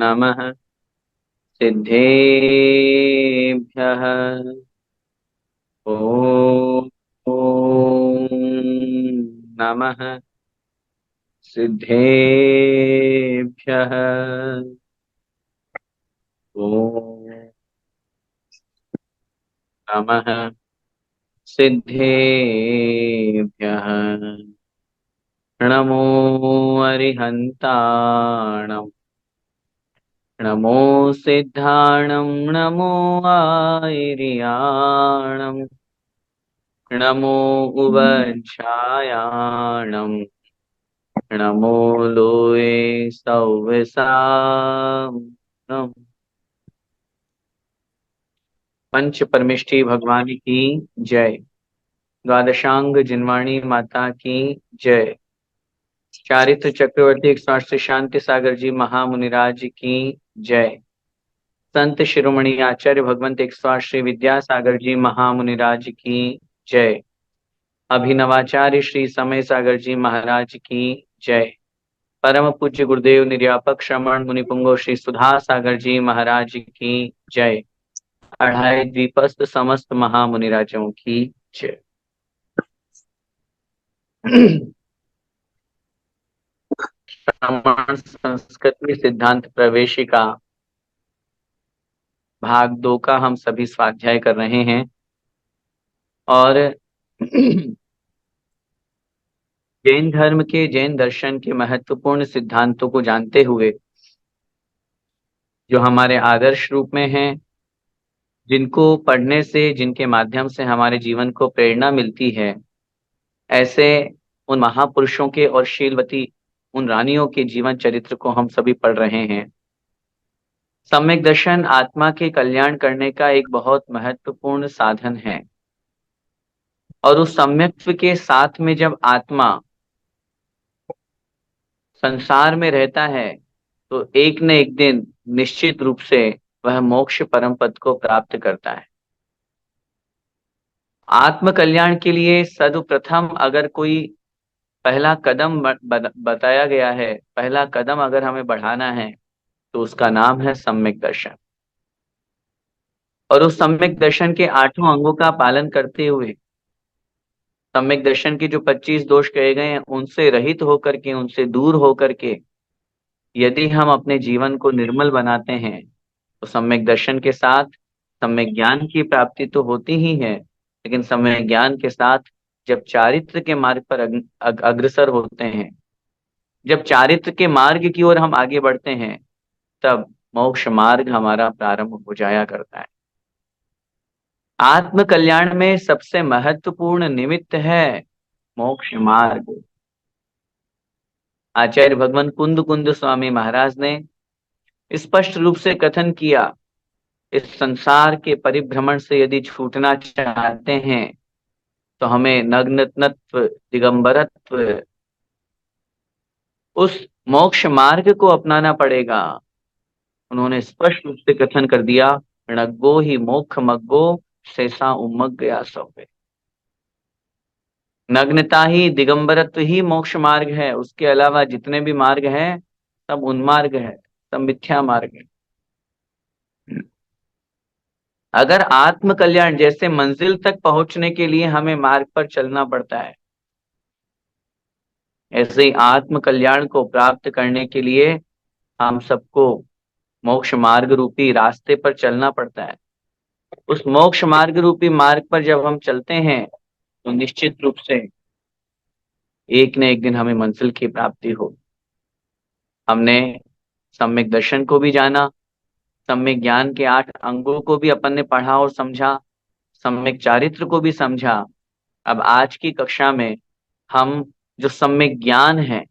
नमः सिद्धेभ्यः। ॐ नमः सिद्धेभ्यः। ॐ नमः सिद्धेभ्यः। नमो अरिहन्ताणम् नमो सिद्धाणं नमो आयर्याणं नमो उवच्छायाणं नमो लोये सव्यसाम्। पंच परमेष्ठी भगवान की जय। द्वादशांग जिनवाणी माता की जय। चारित्र चक्रवर्ती 108 शांति सागर जी महामुनिराज की जय। संत शिरोमणि आचार्य भगवंत 108 श्री विद्यासागर जी महामुनिराज की जय। अभिनवाचार्य श्री समय सागर जी महाराज की जय। परम पूज्य गुरुदेव निर्यापक श्रमण मुनिपुंगो श्री सुधा सागर जी महाराज की जय। अढ़ाई द्वीपस्थ समस्त महामुनिराजों की जय। श्रमण संस्कृति सिद्धांत प्रवेशिका भाग 2 का हम सभी स्वाध्याय कर रहे हैं और जैन धर्म के जैन दर्शन के महत्वपूर्ण सिद्धांतों को जानते हुए जो हमारे आदर्श रूप में हैं, जिनको पढ़ने से जिनके माध्यम से हमारे जीवन को प्रेरणा मिलती है, ऐसे उन महापुरुषों के और शीलवती उन रानियों के जीवन चरित्र को हम सभी पढ़ रहे हैं। सम्यक दर्शन आत्मा के कल्याण करने का एक बहुत महत्वपूर्ण साधन है और उस सम्यक्त्व के साथ में जब आत्मा संसार में रहता है तो एक न एक दिन निश्चित रूप से वह मोक्ष परम पद को प्राप्त करता है। आत्म कल्याण के लिए सर्वप्रथम अगर कोई पहला कदम बताया गया है, पहला कदम अगर हमें बढ़ाना है तो उसका नाम है सम्यक दर्शन। और उस सम्यक दर्शन के 8 अंगों का पालन करते हुए सम्यक दर्शन के जो 25 दोष कहे गए हैं उनसे रहित होकर के, उनसे दूर होकर के यदि हम अपने जीवन को निर्मल बनाते हैं तो सम्यक दर्शन के साथ सम्यक ज्ञान की प्राप्ति तो होती ही है, लेकिन सम्यक ज्ञान के साथ जब चारित्र के मार्ग पर अग्रसर होते हैं, जब चारित्र के मार्ग की ओर हम आगे बढ़ते हैं, तब मोक्ष मार्ग हमारा प्रारंभ हो जाया करता है। आत्म कल्याण में सबसे महत्वपूर्ण निमित्त है मोक्ष मार्ग। आचार्य भगवान कुंद कुंद स्वामी महाराज ने स्पष्ट रूप से कथन किया, इस संसार के परिभ्रमण से यदि छूटना चाहते हैं तो हमें नग्नत्व दिगंबरत्व उस मोक्ष मार्ग को अपनाना पड़ेगा। उन्होंने स्पष्ट रूप से कथन कर दिया, णग्गो ही मोक्ष मग्गो शेषा उमग गया सौवे। नग्नता ही दिगंबरत्व ही मोक्ष मार्ग है, उसके अलावा जितने भी मार्ग हैं सब उन्मार्ग है, सब मिथ्या मार्ग है। अगर आत्म कल्याण जैसे मंजिल तक पहुंचने के लिए हमें मार्ग पर चलना पड़ता है, ऐसे ही आत्म कल्याण को प्राप्त करने के लिए हम सबको मोक्ष मार्ग रूपी रास्ते पर चलना पड़ता है। उस मोक्ष मार्ग रूपी मार्ग पर जब हम चलते हैं तो निश्चित रूप से एक न एक दिन हमें मंजिल की प्राप्ति हो। हमने सम्यक दर्शन को भी जाना, सम्यक ज्ञान के 8 अंगों को भी अपन ने पढ़ा और समझा, सम्यक चारित्र को भी समझा। अब आज की कक्षा में हम जो सम्यक ज्ञान है,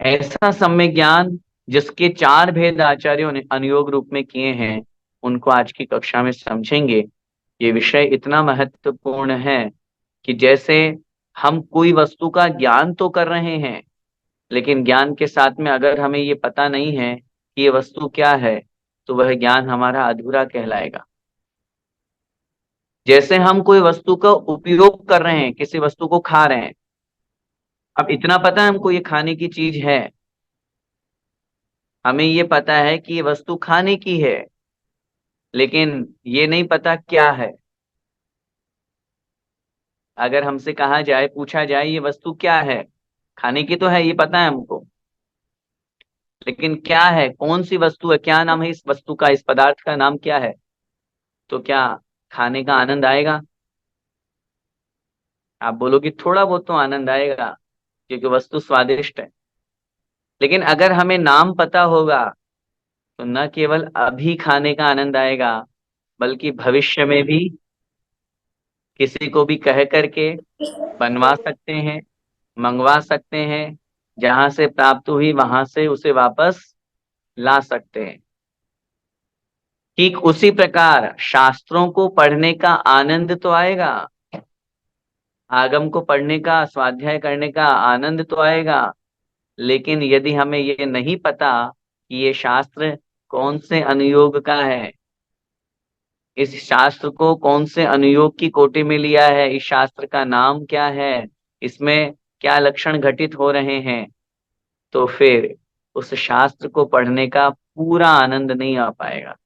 ऐसा सम्यक ज्ञान जिसके 4 भेद आचार्यों ने अनुयोग रूप में किए हैं, उनको आज की कक्षा में समझेंगे। ये विषय इतना महत्वपूर्ण है कि जैसे हम कोई वस्तु का ज्ञान तो कर रहे हैं, लेकिन ज्ञान के साथ में अगर हमें ये पता नहीं है कि ये वस्तु क्या है तो वह ज्ञान हमारा अधूरा कहलाएगा। जैसे हम कोई वस्तु का उपयोग कर रहे हैं, किसी वस्तु को खा रहे हैं, अब इतना पता है हमको ये खाने की चीज है, हमें ये पता है कि ये वस्तु खाने की है, लेकिन ये नहीं पता क्या है। अगर हमसे कहा जाए, पूछा जाए ये वस्तु क्या है, खाने की तो है ये पता है हमको, लेकिन क्या है, कौन सी वस्तु है, क्या नाम है इस वस्तु का, इस पदार्थ का नाम क्या है, तो क्या खाने का आनंद आएगा? आप बोलोगे थोड़ा बहुत तो आनंद आएगा, क्योंकि वस्तु स्वादिष्ट है। लेकिन अगर हमें नाम पता होगा तो न केवल अभी खाने का आनंद आएगा, बल्कि भविष्य में भी किसी को भी कह करके बनवा सकते हैं, मंगवा सकते हैं, जहां से प्राप्त हुई वहां से उसे वापस ला सकते हैं। ठीक उसी प्रकार शास्त्रों को पढ़ने का आनंद तो आएगा, आगम को पढ़ने का, स्वाध्याय करने का आनंद तो आएगा, लेकिन यदि हमें ये नहीं पता कि ये शास्त्र कौन से अनुयोग का है, इस शास्त्र को कौन से अनुयोग की कोटि में लिया है, इस शास्त्र का नाम क्या है, इसमें क्या लक्षण घटित हो रहे हैं, तो फिर उस शास्त्र को पढ़ने का पूरा आनंद नहीं आ पाएगा।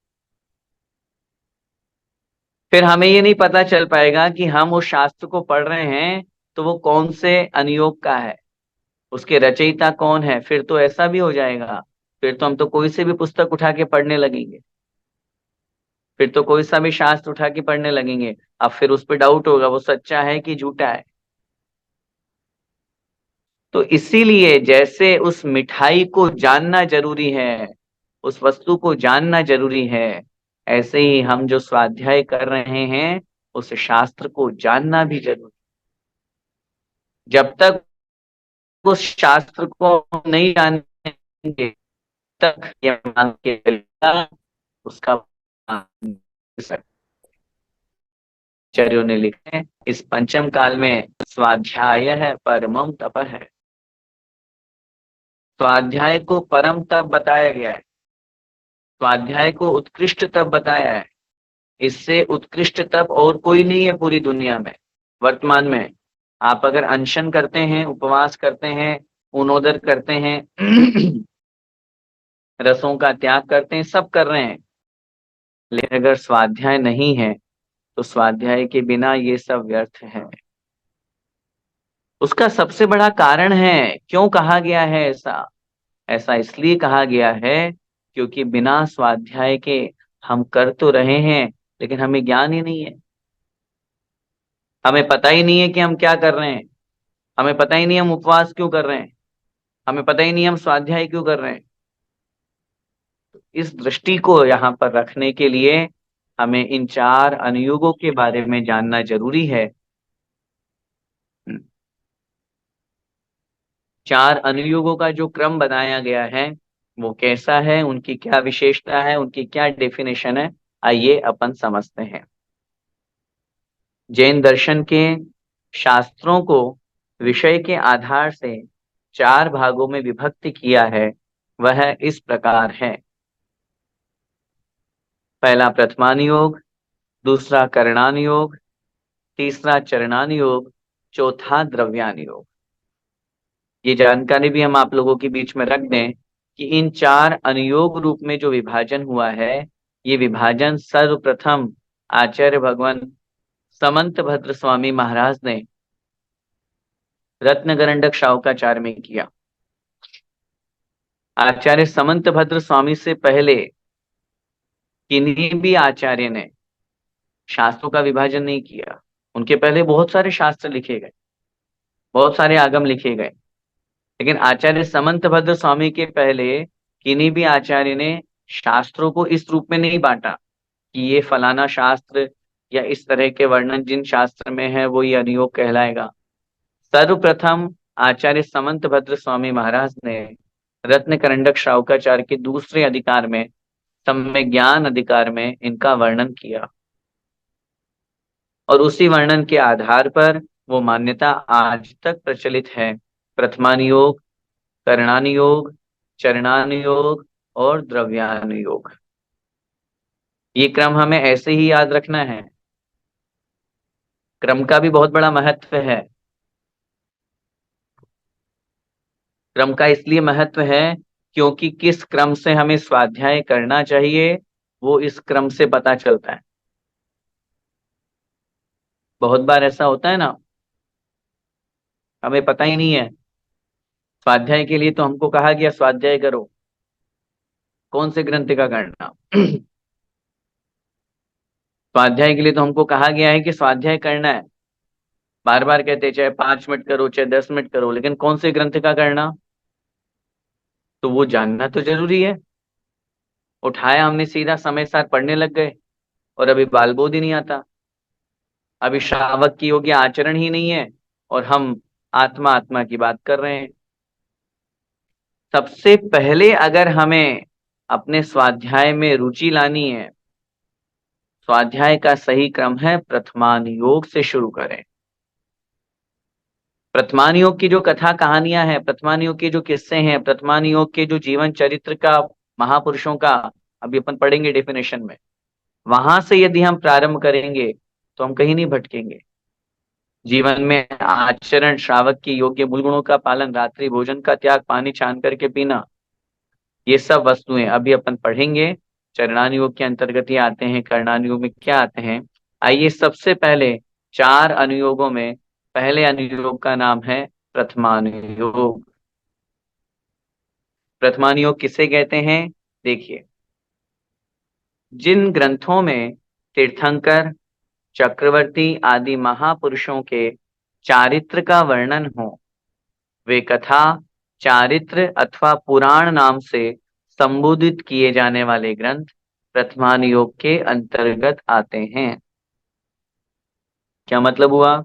फिर हमें ये नहीं पता चल पाएगा कि हम उस शास्त्र को पढ़ रहे हैं तो वो कौन से अनुयोग का है, उसके रचयिता कौन है। फिर तो ऐसा भी हो जाएगा, फिर तो हम तो कोई से भी पुस्तक उठा के पढ़ने लगेंगे, फिर तो कोई सा भी शास्त्र उठा के पढ़ने लगेंगे। अब फिर उस पर डाउट होगा वो सच्चा है कि झूठा है। तो इसीलिए जैसे उस मिठाई को जानना जरूरी है, उस वस्तु को जानना जरूरी है, ऐसे ही हम जो स्वाध्याय कर रहे हैं उस शास्त्र को जानना भी जरूरी। जब तक उस शास्त्र को हम नहीं जानेंगे तक ये मान के चलेगा उसका आचार्यों ने लिखे हैं, इस पंचम काल में स्वाध्याय है परमम तप है। स्वाध्याय को परम तप बताया गया है, स्वाध्याय को उत्कृष्ट तप बताया है। इससे उत्कृष्ट तप और कोई नहीं है पूरी दुनिया में। वर्तमान में आप अगर अनशन करते हैं, उपवास करते हैं, उनोदर करते हैं, रसों का त्याग करते हैं, सब कर रहे हैं, लेकिन अगर स्वाध्याय नहीं है तो स्वाध्याय के बिना ये सब व्यर्थ है। उसका सबसे बड़ा कारण है, क्यों कहा गया है ऐसा, ऐसा इसलिए कहा गया है क्योंकि बिना स्वाध्याय के हम कर तो रहे हैं, लेकिन हमें ज्ञान ही नहीं है। हमें पता ही नहीं है कि हम क्या कर रहे हैं, हमें पता ही नहीं हम उपवास क्यों कर रहे हैं, हमें पता ही नहीं हम स्वाध्याय क्यों कर रहे हैं। इस दृष्टि को यहाँ पर रखने के लिए हमें इन चार अनुयोगों के बारे में जानना जरूरी है। चार अनुयोगों का जो क्रम बनाया गया है वो कैसा है, उनकी क्या विशेषता है, उनकी क्या डेफिनेशन है, आइए अपन समझते हैं। जैन दर्शन के शास्त्रों को विषय के आधार से चार भागों में विभक्त किया है, वह इस प्रकार है। पहला प्रथमानुयोग, दूसरा करणानुयोग, तीसरा चरणानुयोग, चौथा द्रव्यानुयोग। ये जानकारी भी हम आप लोगों के बीच में रख दें कि इन चार अनुयोग रूप में जो विभाजन हुआ है, ये विभाजन सर्वप्रथम आचार्य भगवान समंत भद्र स्वामी महाराज ने रत्न गरंडक शाहुकाचार्य में किया। आचार्य समंत भद्र स्वामी से पहले किन्हीं भी आचार्य ने शास्त्रों का विभाजन नहीं किया। उनके पहले बहुत सारे शास्त्र लिखे गए, बहुत सारे आगम लिखे गए, लेकिन आचार्य समंत भद्र स्वामी के पहले किन्हीं भी आचार्य ने शास्त्रों को इस रूप में नहीं बांटा कि ये फलाना शास्त्र या इस तरह के वर्णन जिन शास्त्र में है वो ये अनुयोग कहलाएगा। सर्वप्रथम आचार्य समंत भद्र स्वामी महाराज ने रत्न करंडक श्रावकाचार्य के दूसरे अधिकार में, सम्यक ज्ञान अधिकार में इनका वर्णन किया, और उसी वर्णन के आधार पर वो मान्यता आज तक प्रचलित है। प्रथमानुयोग, करणानुयोग, चरणानुयोग और द्रव्यानुयोग, ये क्रम हमें ऐसे ही याद रखना है। क्रम का भी बहुत बड़ा महत्व है। क्रम का इसलिए महत्व है क्योंकि किस क्रम से हमें स्वाध्याय करना चाहिए वो इस क्रम से पता चलता है। बहुत बार ऐसा होता है ना, हमें पता ही नहीं है। स्वाध्याय के लिए तो हमको कहा गया स्वाध्याय करो, कौन से ग्रंथ का करना। स्वाध्याय के लिए तो हमको कहा गया है कि स्वाध्याय करना है, बार बार कहते हैं, चाहे 5 मिनट करो चाहे 10 मिनट करो, लेकिन कौन से ग्रंथ का करना, तो वो जानना तो जरूरी है। उठाया हमने सीधा, समय सार पढ़ने लग गए, और अभी बाल बोध ही नहीं आता। अभी श्रावक की योग्य आचरण ही नहीं है, और हम आत्मा आत्मा की बात कर रहे हैं। सबसे पहले अगर हमें अपने स्वाध्याय में रुचि लानी है, स्वाध्याय का सही क्रम है प्रथमान योग से शुरू करें। प्रथमान योग की जो कथा कहानियां हैं, प्रथमान योग के जो किस्से हैं, प्रथमान योग के जो जीवन चरित्र का, महापुरुषों का, अभी अपन पढ़ेंगे डेफिनेशन में, वहां से यदि हम प्रारंभ करेंगे तो हम कहीं नहीं भटकेंगे। जीवन में आचरण, श्रावक की योग्य मूल गुणों का पालन, रात्रि भोजन का त्याग, पानी छान करके पीना, ये सब वस्तुएं अभी अपन पढ़ेंगे। चरणान योग के अंतर्गत ये आते हैं, करणान योग में क्या आते हैं। आइए सबसे पहले 4 अनुयोगों में पहले अनुयोग का नाम है प्रथमानुयोग। प्रथमानुयोग किसे कहते हैं, देखिए, जिन ग्रंथों में तीर्थंकर, चक्रवर्ती आदि महापुरुषों के चारित्र का वर्णन हो, वे कथा, चारित्र अथवा पुराण नाम से संबोधित किए जाने वाले ग्रंथ प्रथमानुयोग के अंतर्गत आते हैं। क्या मतलब हुआ,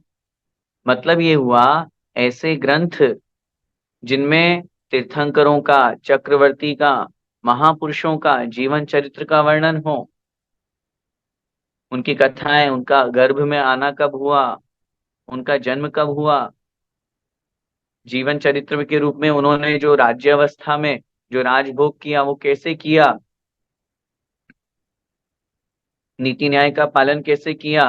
मतलब ये हुआ, ऐसे ग्रंथ जिनमें तीर्थंकरों का, चक्रवर्ती का, महापुरुषों का जीवन चरित्र का वर्णन हो, उनकी कथाएं, उनका गर्भ में आना कब हुआ, उनका जन्म कब हुआ, जीवन चरित्र के रूप में उन्होंने जो राज्य अवस्था में जो राजभोग किया वो कैसे किया, नीति न्याय का पालन कैसे किया,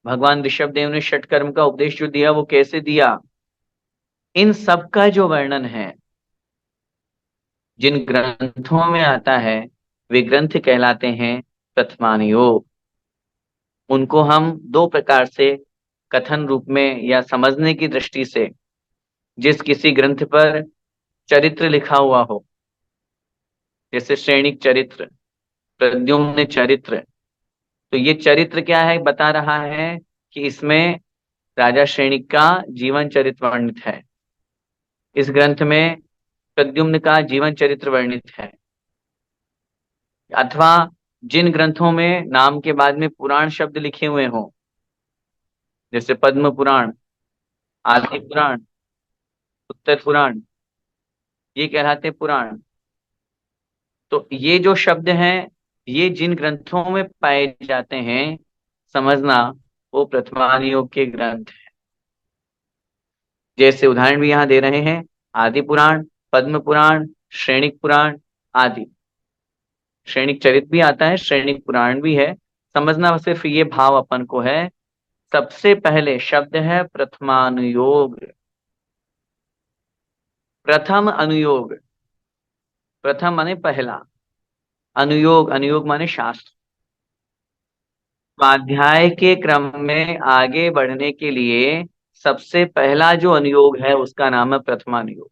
भगवान ऋषभ देव ने षट कर्म का उपदेश जो दिया वो कैसे दिया, इन सब का जो वर्णन है जिन ग्रंथों में आता है, वे ग्रंथ कहलाते हैं प्रथमानुयोग। उनको हम दो प्रकार से कथन रूप में या समझने की दृष्टि से, जिस किसी ग्रंथ पर चरित्र लिखा हुआ हो, जैसे श्रेणिक चरित्र, प्रद्युम्न चरित्र, तो ये चरित्र क्या है, बता रहा है कि इसमें राजा श्रेणिक का जीवन चरित्र वर्णित है, इस ग्रंथ में प्रद्युम्न का जीवन चरित्र वर्णित है। अथवा जिन ग्रंथों में नाम के बाद में पुराण शब्द लिखे हुए हों, जैसे पद्म पुराण, आदि पुराण, उत्तर पुराण, ये कहलाते पुराण। तो ये जो शब्द हैं, ये जिन ग्रंथों में पाए जाते हैं, समझना वो प्रथमानुयोग के ग्रंथ हैं। जैसे उदाहरण भी यहाँ दे रहे हैं, आदि पुराण, पद्म पुराण, श्रेणिक पुराण आदि। श्रेणिक चरित भी आता है, श्रेणिक पुराण भी है। समझना सिर्फ ये भाव अपन को है, सबसे पहले शब्द है प्रथमानुयोग। प्रथम अनुयोग, प्रथम माने पहला, अनुयोग, अनुयोग माने शास्त्र। स्वाध्याय के क्रम में आगे बढ़ने के लिए सबसे पहला जो अनुयोग है उसका नाम है प्रथमानुयोग।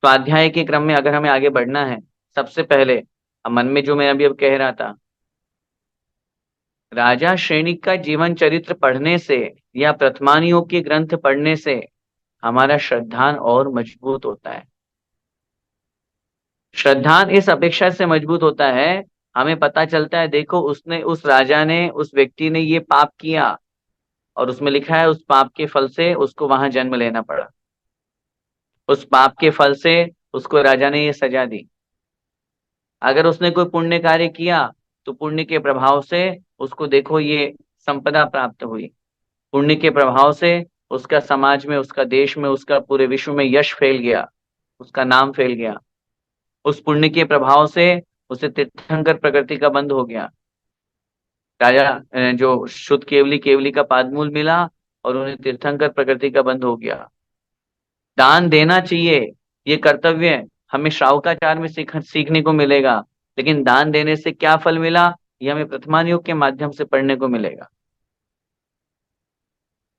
स्वाध्याय के क्रम में अगर हमें आगे बढ़ना है, सबसे पहले, अब मन में जो मैं अभी अब कह रहा था, राजा श्रेणिक का जीवन चरित्र पढ़ने से या प्रथमानुयोग के ग्रंथ पढ़ने से हमारा श्रद्धान और मजबूत होता है। श्रद्धान इस अपेक्षा से मजबूत होता है, हमें पता चलता है, देखो उसने, उस राजा ने, उस व्यक्ति ने ये पाप किया, और उसमें लिखा है उस पाप के फल से उसको वहां जन्म लेना पड़ा, उस पाप के फल से उसको राजा ने ये सजा दी। अगर उसने कोई पुण्य कार्य किया तो पुण्य के प्रभाव से उसको देखो ये संपदा प्राप्त हुई, पुण्य के प्रभाव से उसका समाज में, उसका देश में, उसका पूरे विश्व में यश फैल गया, उसका नाम फैल गया। उस पुण्य के प्रभाव से उसे तीर्थंकर प्रकृति का बंध हो गया। राजा जो शुद्ध केवली, केवली का पादमूल मिला और उन्हें तीर्थंकर प्रकृति का बंध हो गया। दान देना चाहिए, ये कर्तव्य हमें श्रावकाचार में सीखने को मिलेगा। लेकिन दान देने से क्या फल मिला, ये हमें प्रथमान योग के माध्यम से पढ़ने को मिलेगा।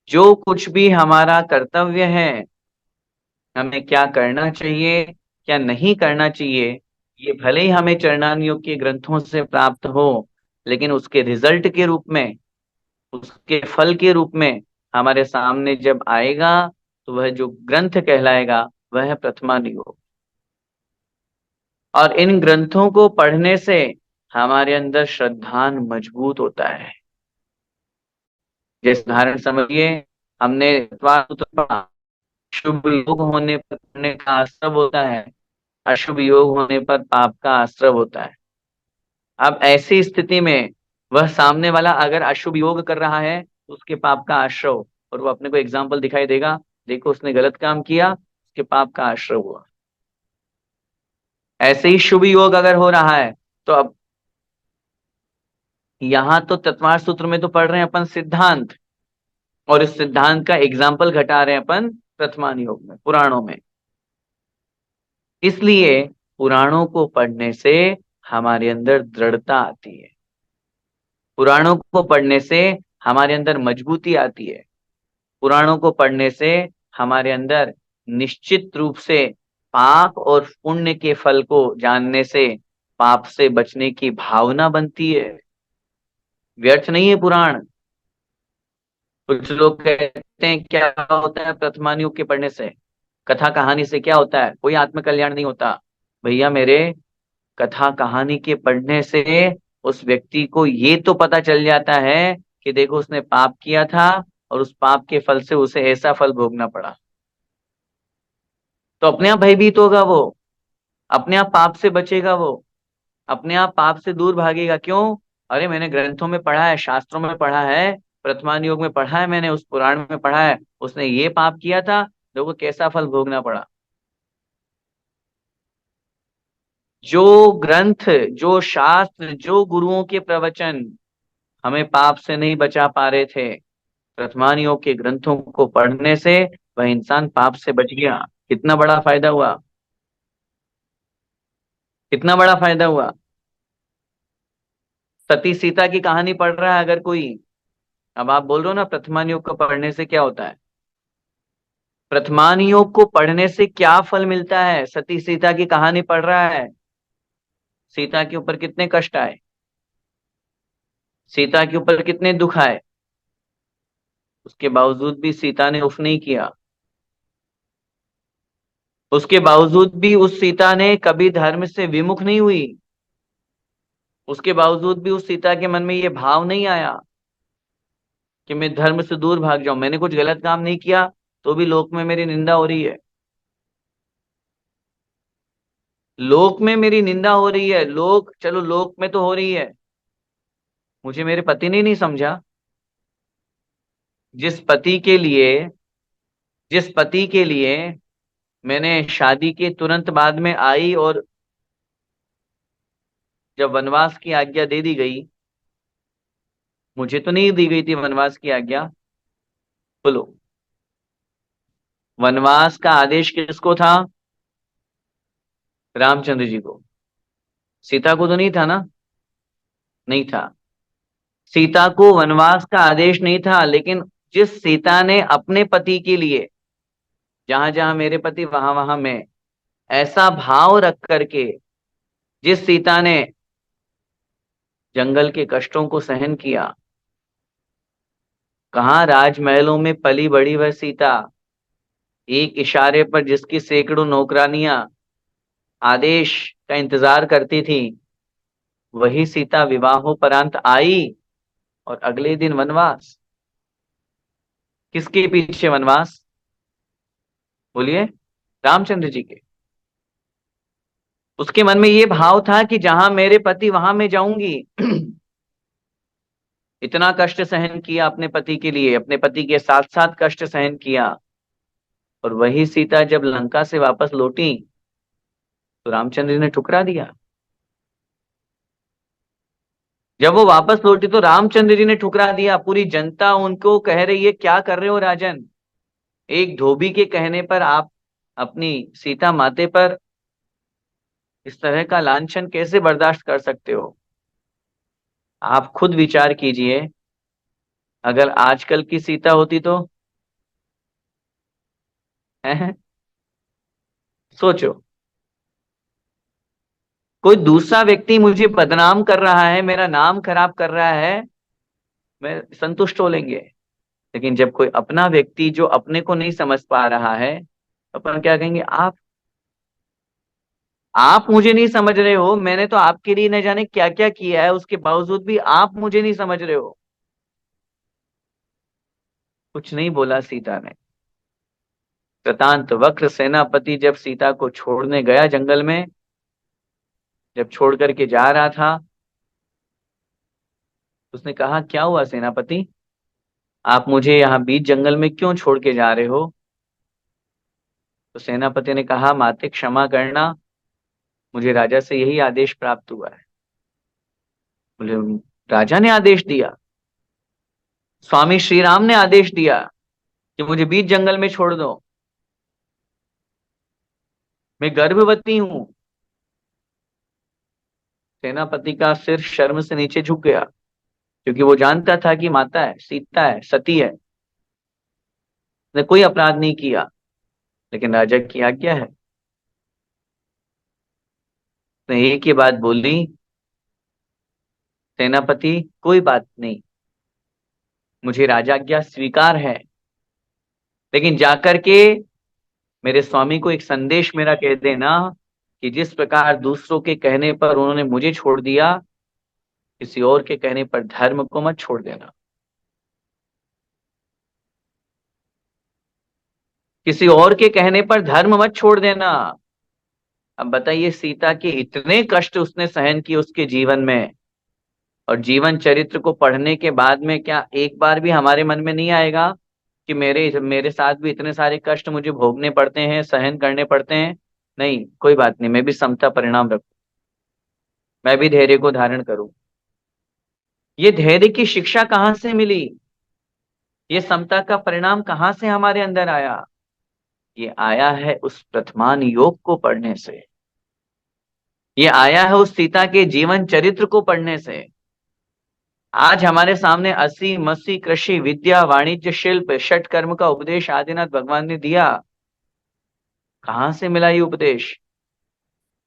जो कुछ भी हमारा कर्तव्य है, हमें क्या करना चाहिए, क्या नहीं करना चाहिए, ये भले ही हमें चरणान योग के ग्रंथों से प्राप्त हो, लेकिन उसके रिजल्ट के रूप में, उसके फल के रूप में हमारे सामने जब आएगा, तो वह जो ग्रंथ कहलाएगा वह है प्रथमान योग। और इन ग्रंथों को पढ़ने से हमारे अंदर श्रद्धान मजबूत होता है। जैसे उदाहरण समझिए, हमने चतवार सूत्र पढ़ा, शुभ योग होने पर पुण्य का आश्रव होता है, अशुभ योग होने पर पाप का आश्रव होता है। अब ऐसी स्थिति में वह सामने वाला अगर अशुभ योग कर रहा है तो उसके पाप का आश्रव, और वो अपने को एग्जाम्पल दिखाई देगा, देखो उसने गलत काम किया, उसके पाप का आश्रव हुआ। ऐसे ही शुभ योग अगर हो रहा है, तो अब यहां तो तत्वार सूत्र में तो पढ़ रहे हैं अपन सिद्धांत, और इस सिद्धांत का एग्जाम्पल घटा रहे हैं अपन प्रथमान योग में, पुराणों में। इसलिए पुराणों को पढ़ने से हमारे अंदर दृढ़ता आती है, पुराणों को पढ़ने से हमारे अंदर मजबूती आती है, पुराणों को पढ़ने से हमारे अंदर निश्चित रूप से पाप और पुण्य के फल को जानने से पाप से बचने की भावना बनती है। व्यर्थ नहीं है पुराण। कुछ लोग कहते हैं क्या होता है प्रथमान युग के पढ़ने से, कथा कहानी से क्या होता है, कोई आत्मकल्याण नहीं होता। भैया मेरे, कथा कहानी के पढ़ने से उस व्यक्ति को ये तो पता चल जाता है कि देखो उसने पाप किया था और उस पाप के फल से उसे ऐसा फल भोगना पड़ा, तो अपने आप भयभीत होगा वो, अपने आप पाप से बचेगा वो, अपने आप पाप से दूर भागेगा। क्यों? अरे मैंने ग्रंथों में पढ़ा है, शास्त्रों में पढ़ा है, वर्तमान योग में पढ़ा है, मैंने उस पुराण में पढ़ा है, उसने ये पाप किया था, देखो कैसा फल भोगना पड़ा। जो ग्रंथ, जो शास्त्र, जो गुरुओं के प्रवचन हमें पाप से नहीं बचा पा रहे थे, वर्तमान योग के ग्रंथों को पढ़ने से वह इंसान पाप से बच गया। कितना बड़ा फायदा हुआ, कितना बड़ा फायदा हुआ। सती सीता की कहानी पढ़ रहा है अगर कोई, अब आप बोल रहे हो ना प्रथमान योग को पढ़ने से क्या होता है, प्रथमान योग को पढ़ने से क्या फल मिलता है। सती सीता की कहानी पढ़ रहा है, सीता के ऊपर कितने कष्ट आए, सीता के ऊपर कितने दुख आए, उसके बावजूद भी सीता ने उफ नहीं किया। उसके बावजूद भी उस सीता ने कभी धर्म से विमुख नहीं हुई। उसके बावजूद भी उस सीता के मन में ये भाव नहीं आया कि मैं धर्म से दूर भाग जाऊं, मैंने कुछ गलत काम नहीं किया तो भी लोक में मेरी निंदा हो रही है, लोक में मेरी निंदा हो रही है। लोक, चलो लोक में तो हो रही है, मुझे मेरे पति ने नहीं समझा। जिस पति के लिए, जिस पति के लिए मैंने शादी के तुरंत बाद में आई, और जब वनवास की आज्ञा दे दी गई, मुझे तो नहीं दी गई थी वनवास की आज्ञा, बोलो, वनवास का आदेश किसको था? रामचंद्र जी को। सीता को तो नहीं था ना, नहीं था। सीता को वनवास का आदेश नहीं था, लेकिन जिस सीता ने अपने पति के लिए, जहां जहां मेरे पति वहां वहां मैं, ऐसा भाव रख करके जिस सीता ने जंगल के कष्टों को सहन किया, कहाँ राजमहलों में पली बड़ी वह सीता, एक इशारे पर जिसकी सैकड़ों नौकरानियां आदेश का इंतजार करती थी, वही सीता विवाहोपरांत आई और अगले दिन वनवास। किसके पीछे वनवास, बोलिए? रामचंद्र जी के। उसके मन में ये भाव था कि जहां मेरे पति वहां मैं जाऊंगी। इतना कष्ट सहन किया अपने पति के लिए, अपने पति के साथ साथ कष्ट सहन किया, और वही सीता जब लंका से वापस लौटी तो रामचंद्र जी ने ठुकरा दिया। जब वो वापस लौटी तो रामचंद्र जी ने ठुकरा दिया। पूरी जनता उनको कह रही है क्या कर रहे हो राजन, एक धोबी के कहने पर आप अपनी सीता माते पर इस तरह का लांछन कैसे बर्दाश्त कर सकते हो? आप खुद विचार कीजिए, अगर आजकल की सीता होती तो। हैं? सोचो, कोई दूसरा व्यक्ति मुझे बदनाम कर रहा है, मेरा नाम खराब कर रहा है, मैं संतुष्ट हो लेंगे। लेकिन जब कोई अपना व्यक्ति जो अपने को नहीं समझ पा रहा है, अपन क्या कहेंगे? आप मुझे नहीं समझ रहे हो, मैंने तो आपके लिए न जाने क्या क्या किया है, उसके बावजूद भी आप मुझे नहीं समझ रहे हो। कुछ नहीं बोला सीता ने। कृतांत वक्र सेनापति जब सीता को छोड़ने गया जंगल में, जब छोड़ करके जा रहा था, उसने कहा, क्या हुआ सेनापति, आप मुझे यहाँ बीच जंगल में क्यों छोड़ के जा रहे हो? तो सेनापति ने कहा, माते क्षमा करना, मुझे राजा से यही आदेश प्राप्त हुआ है। बोले, राजा ने आदेश दिया? स्वामी श्री राम ने आदेश दिया कि मुझे बीच जंगल में छोड़ दो? मैं गर्भवती हूं। सेनापति का सिर शर्म से नीचे झुक गया, क्योंकि वो जानता था कि माता है, सीता है, सती है, उसने कोई अपराध नहीं किया। लेकिन राजा की आज्ञा है। उसने एक ही बात बोली, सेनापति कोई बात नहीं, मुझे राजाज्ञा स्वीकार है, लेकिन जाकर के मेरे स्वामी को एक संदेश मेरा कह देना कि जिस प्रकार दूसरों के कहने पर उन्होंने मुझे छोड़ दिया, किसी और के कहने पर धर्म को मत छोड़ देना। किसी और के कहने पर धर्म मत छोड़ देना। अब बताइए, सीता के इतने कष्ट उसने सहन किए उसके जीवन में, और जीवन चरित्र को पढ़ने के बाद में क्या एक बार भी हमारे मन में नहीं आएगा कि मेरे मेरे साथ भी इतने सारे कष्ट मुझे भोगने पड़ते हैं, सहन करने पड़ते हैं? नहीं, कोई बात नहीं, मैं भी समता परिणाम रखूं, मैं भी धैर्य को धारण करूं। ये धैर्य की शिक्षा कहाँ से मिली? ये समता का परिणाम कहाँ से हमारे अंदर आया? ये आया है उस प्रथमान योग को पढ़ने से। ये आया है उस सीता के जीवन चरित्र को पढ़ने से। आज हमारे सामने अस्सी मसी कृषि विद्या वाणिज्य शिल्प षट कर्म का उपदेश आदिनाथ भगवान ने दिया। कहाँ से मिला ये उपदेश?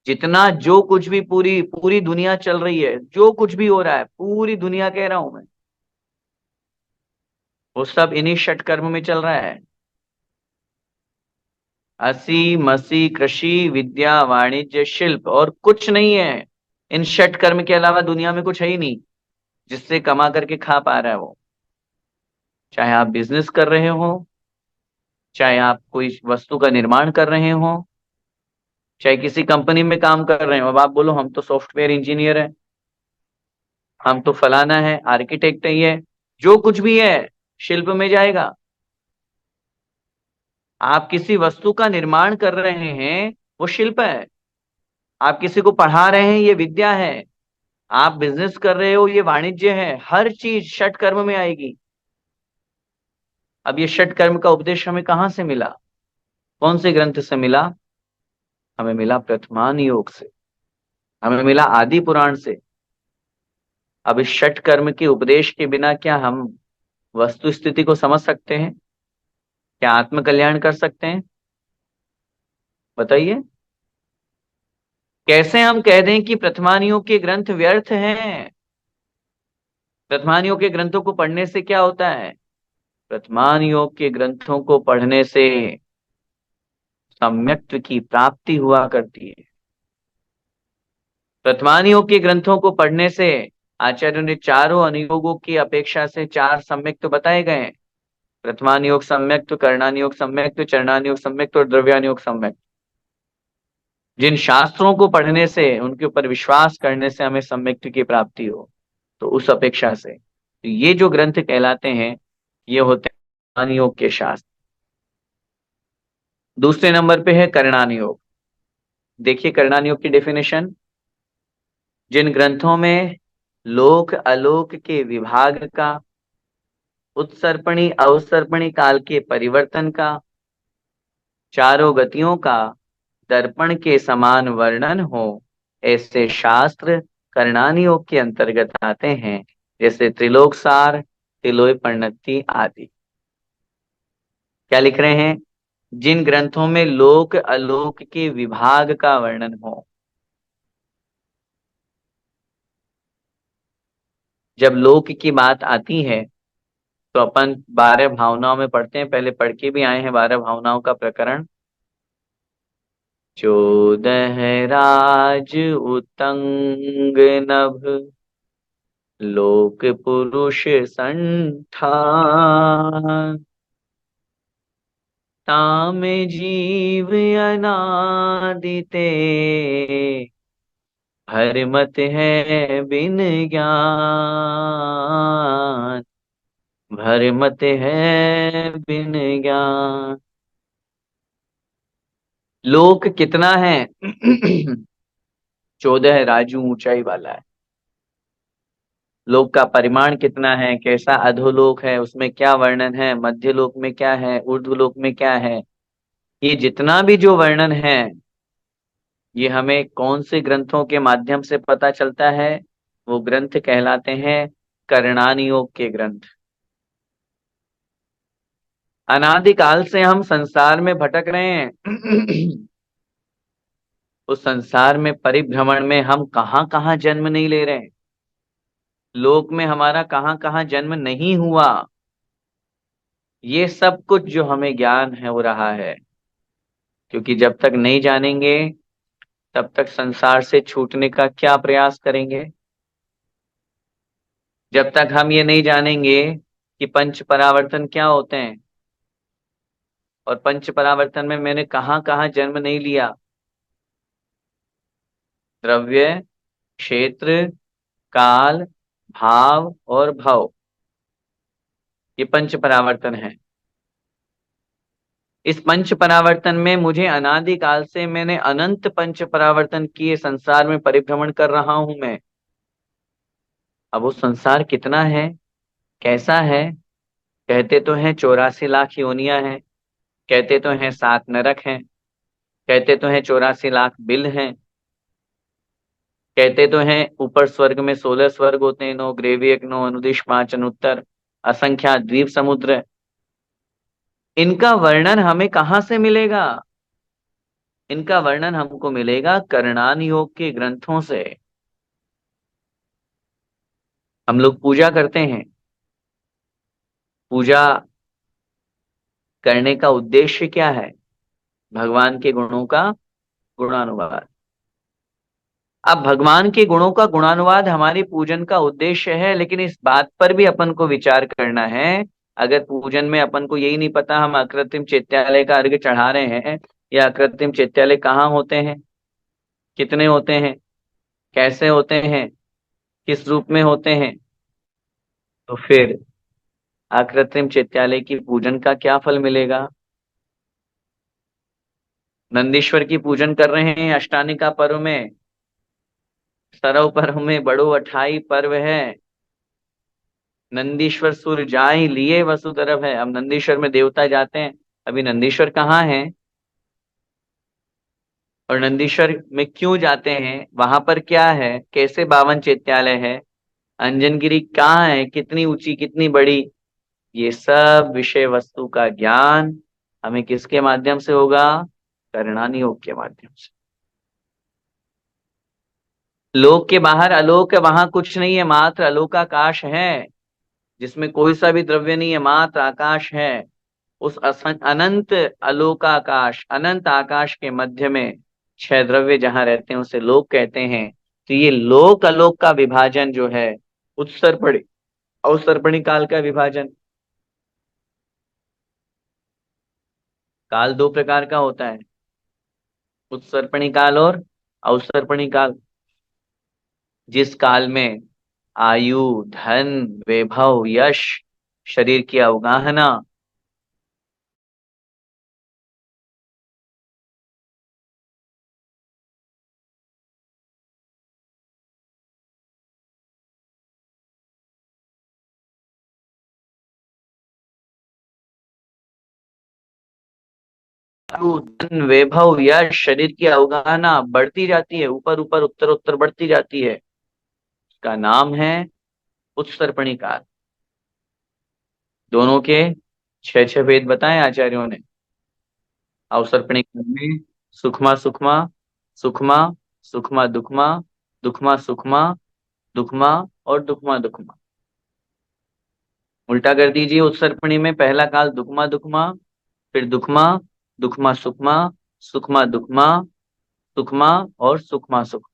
जितना जो कुछ भी पूरी पूरी दुनिया चल रही है, जो कुछ भी हो रहा है, पूरी दुनिया कह रहा हूं मैं, वो सब इन्हीं षट कर्म में चल रहा है। अस्सी मसी कृषि विद्या वाणिज्य शिल्प, और कुछ नहीं है। इन षट कर्म के अलावा दुनिया में कुछ है ही नहीं जिससे कमा करके खा पा रहा है वो। चाहे आप बिजनेस कर रहे हो, चाहे आप कोई वस्तु का निर्माण कर रहे हो, चाहे किसी कंपनी में काम कर रहे हो। अब आप बोलो, हम तो सॉफ्टवेयर इंजीनियर है, हम तो फलाना है, आर्किटेक्ट है, ये जो कुछ भी है शिल्प में जाएगा। आप किसी वस्तु का निर्माण कर रहे हैं, वो शिल्प है। आप किसी को पढ़ा रहे हैं, ये विद्या है। आप बिजनेस कर रहे हो, ये वाणिज्य है। हर चीज षट कर्म में आएगी। अब ये षट कर्म का उपदेश हमें कहाँ से मिला? कौन से ग्रंथ से मिला? हमें मिला प्रथमान योग से, हमें मिला आदि पुराण से। अब इस षट कर्म के उपदेश के बिना क्या हम वस्तु स्थिति को समझ सकते हैं? क्या आत्म कल्याण कर सकते हैं? बताइए, कैसे हम कह दें कि प्रथमानियों के ग्रंथ व्यर्थ हैं? प्रथमानियों के ग्रंथों को पढ़ने से क्या होता है? प्रथमान योग के ग्रंथों को पढ़ने से सम्यक्त्व की प्राप्ति हुआ करती है। प्रथमान योग के ग्रंथों को पढ़ने से आचार्यों ने चारों अनुयोगों की अपेक्षा से चार सम्यक्त्व बताए गए हैं। प्रथमान योग सम्यक्त्व, कर्णान योग सम्यक्त्व, चरणान योग सम्यक्त्व और द्रव्यान योग सम्यक्त्व। जिन शास्त्रों को पढ़ने से, उनके ऊपर विश्वास करने से हमें सम्यक्त्व की प्राप्ति हो, तो उस अपेक्षा से तो ये जो ग्रंथ कहलाते हैं, ये होते हैं कर्णान योग के शास्त्र। दूसरे नंबर पे है कर्णान योग। देखिए कर्णान योग की डेफिनेशन, जिन ग्रंथों में लोक अलोक के विभाग का, उत्सर्पणी अवसर्पणी काल के परिवर्तन का, चारों गतियों का दर्पण के समान वर्णन हो, ऐसे शास्त्र करणानि योग के अंतर्गत आते हैं, जैसे त्रिलोक सार, तिलोय परिणति आदि। क्या लिख रहे हैं? जिन ग्रंथों में लोक अलोक के विभाग का वर्णन हो। जब लोक की बात आती है तो अपन 12 भावनाओं में पढ़ते हैं, पहले पढ़ के भी आए हैं 12 भावनाओं का प्रकरण। 14 राज उतंग नभ, लोक पुरुष संठान, ताम जीव अनादिते, हर मत है बिन ज्ञान, भर मत है बिन ज्ञान। लोक कितना है? 14 राजू ऊंचाई वाला है। लोक का परिमाण कितना है, कैसा अधोलोक है, उसमें क्या वर्णन है, मध्य लोक में क्या है, ऊर्ध्व लोक में क्या है, ये जितना भी जो वर्णन है, ये हमें कौन से ग्रंथों के माध्यम से पता चलता है? वो ग्रंथ कहलाते हैं करणानि योग के ग्रंथ। अनादिकाल से हम संसार में भटक रहे हैं। उस संसार में परिभ्रमण में हम कहां कहां जन्म नहीं ले रहे हैं, लोक में हमारा कहां कहां जन्म नहीं हुआ। ये सब कुछ जो हमें ज्ञान है वो रहा है, क्योंकि जब तक नहीं जानेंगे तब तक संसार से छूटने का क्या प्रयास करेंगे। जब तक हम ये नहीं जानेंगे कि पंच परावर्तन क्या होते हैं, और पंच परावर्तन में मैंने कहां कहां जन्म नहीं लिया। द्रव्य, क्षेत्र, काल, भाव और भव, ये पंच परावर्तन है। इस पंच परावर्तन में मुझे अनादिकाल से मैंने अनंत पंच परावर्तन किए, संसार में परिभ्रमण कर रहा हूं मैं। अब वो संसार कितना है, कैसा है? कहते तो हैं 84 लाख योनियां हैं, कहते तो हैं 7 नरक हैं, कहते तो हैं 84 लाख बिल हैं, कहते तो हैं ऊपर स्वर्ग में 16 स्वर्ग होते हैं, 9 ग्रेवियक, 9 अनुदिश, 5 अनुत्तर, असंख्यात द्वीप समुद्र। इनका वर्णन हमें कहाँ से मिलेगा? इनका वर्णन हमको मिलेगा करणान योग के ग्रंथों से। हम लोग पूजा करते हैं, पूजा करने का उद्देश्य क्या है? भगवान के गुणों का गुणानुवाद। अब भगवान के गुणों का गुणानुवाद हमारी पूजन का उद्देश्य है, लेकिन इस बात पर भी अपन को विचार करना है। अगर पूजन में अपन को यही नहीं पता हम अकृत्रिम चैत्यालय का अर्घ्य चढ़ा रहे हैं, या अकृत्रिम चैत्यालय कहाँ होते हैं, कितने होते हैं, कैसे होते हैं, किस रूप में होते हैं, तो फिर अकृत्रिम चैत्यालय की पूजन का क्या फल मिलेगा? नंदीश्वर की पूजन कर रहे हैं अष्टानिका पर्व में, सरव पर्व में, बड़ो अठाई पर्व है, नंदीश्वर सुर जाय लिए वसुधरव है। अब नंदीश्वर में देवता जाते हैं, अभी नंदीश्वर कहाँ है, और नंदीश्वर में क्यों जाते हैं, वहां पर क्या है, कैसे 52 चैत्यालय है, अंजनगिरी कहाँ है, कितनी ऊंची कितनी बड़ी, ये सब विषय वस्तु का ज्ञान हमें किसके माध्यम से होगा? करणानि योग के माध्यम से। लोक के बाहर अलोक है, वहां कुछ नहीं है, मात्र अलोकाकाश है, जिसमें कोई सा भी द्रव्य नहीं है, मात्र आकाश है। उस अनंत अलोकाकाश, अनंत आकाश के मध्य में 6 द्रव्य जहां रहते हैं उसे लोक कहते हैं। तो ये लोक अलोक का विभाजन जो है, उत्सर्पणी अवसर्पणी काल का विभाजन। काल 2 प्रकार का होता है, उत्सर्पणी काल और अवसर्पणी काल। जिस काल में आयु, धन, वैभव, यश, शरीर की अवगाहना, धन वैभव यश शरीर की अवगाहना बढ़ती जाती है, ऊपर ऊपर उत्तर उत्तर बढ़ती जाती है। उसका नाम है उत्सर्पणिकार। दोनों के छह छह भेद बताए आचार्यों ने। अवसर्पणिकार में सुखमा सुखमा, सुखमा सुखमा दुखमा, दुखमा सुखमा, दुखमा और दुखमा दुखमा। उल्टा कर दीजिए, उत्सर्पणी में पहला काल दुखमा दुखमा, फिर दुखमा, दुखमा सुखमा, सुखमा दुखमा, सुखमा और सुखमा सुखमा।